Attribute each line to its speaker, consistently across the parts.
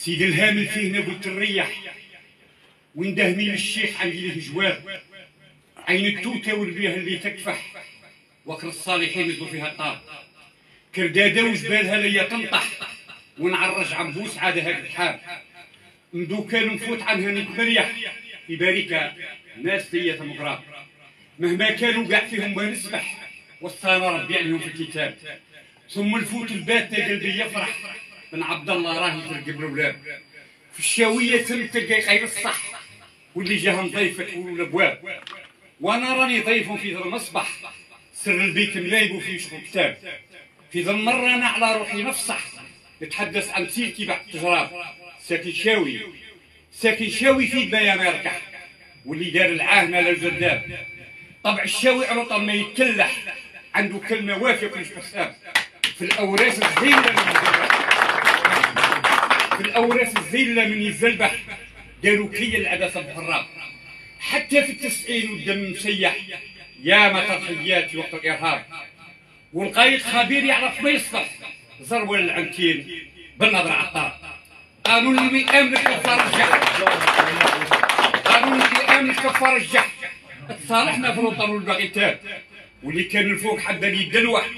Speaker 1: سيد الهامل فيه نبوت الريح وندهمي للشيخ عندي له جواب. عين التوته والبيه اللي تكفح وكر الصالحين يزدوا فيها الطار. كرداده وجبالها ليا تنطح ونعرج عنبوس عاد هاك الحال. مدو كانوا نفوت عنها نتمريح يبارك ناس ليا تمغراب. مهما كانوا كاع فيهم ما نسبح وصانا ربي عليهم في الكتاب. ثم الفوت الباتة قلبي يفرح من عبد الله راهي ترقب الولاد. في الشاوية تلقى غير الصح واللي جاهم ضيفك والابواب. وانا راني ضيف في ذا المصبح سر البيت ملايب وفيه شغل كتاب. في ذا المرة انا على روحي نفصح نتحدث عن سيرتي بعد التجراب. ساكن شاوي في دبايا ما يركح واللي دار العاهنة للجرداب. طبع الشاوي عرض ما يتكلح عنده كلمة وافية كلش حساب. في الأوراس الزيلة من يزلبح داروا كي العباسة بحراب. حتى في التسعين والدم مسيح يا ما تضحيات وقت الإرهاب. والقايد خبير يعرف ما يصلح زر ولا العنتين بالنظر عطار. قانون اللي بيأمن كفار الجح، قانون اللي بيأمن كفار الجح. تصالحنا في الوطن والبغيتات واللي كان الفوق حدا يدلوح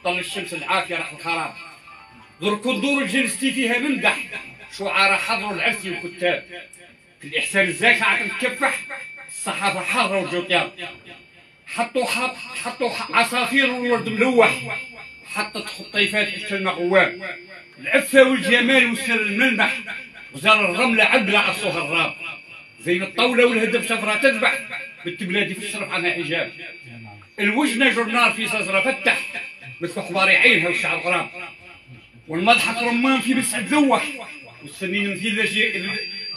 Speaker 1: طل الشمس العافيه راح الخراب. دركوا الدور جلستي فيها ممدح شعراء حضروا العرسي والكتاب. في الاحسان الزاكي عاد تكفح الصحافه حاضره والجوطيان. حطوا عصافير والورد ملوح حطت خطيفات حتى المغواب. العفه والجمال والسر الملمح وزار الرمله عبله عصوها الراب. زين الطاوله والهدف شفره تذبح بنت بلادي في الشرف عنها حجاب. الوجنه جرنار في صزره فتح مثل حواري عينها والشعر غرام. والمضحك رمان في مسعد ذوح والسنين مثيل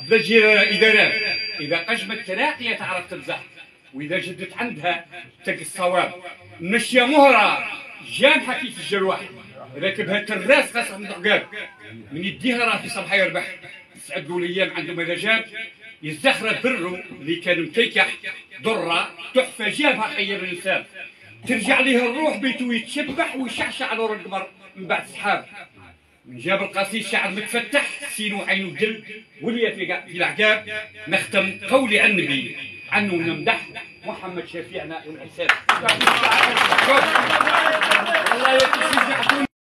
Speaker 1: لجي ادارات. اذا قشمت تلاقيه تعرف تمزح واذا جدت عندها تلقى الصواب. المشيه مهره جامحه كيف الجروح راكبها تراس قصر من العقاب. من يديها راه في صباح يربح. يسعدوا الايام عنده مزاجات يزخرف بره اللي كان مكيكح ضره تحفه جابها خير الانسان. ترجع ليه الروح بيته يتشبح ويشعشع نور القمر من بعد سحاب. من جاب القصيد شعر متفتح سينو عينه جل ولي في العقاب. نختم قولي عن النبي عنه نمدح محمد شفيعنا والحساب. والله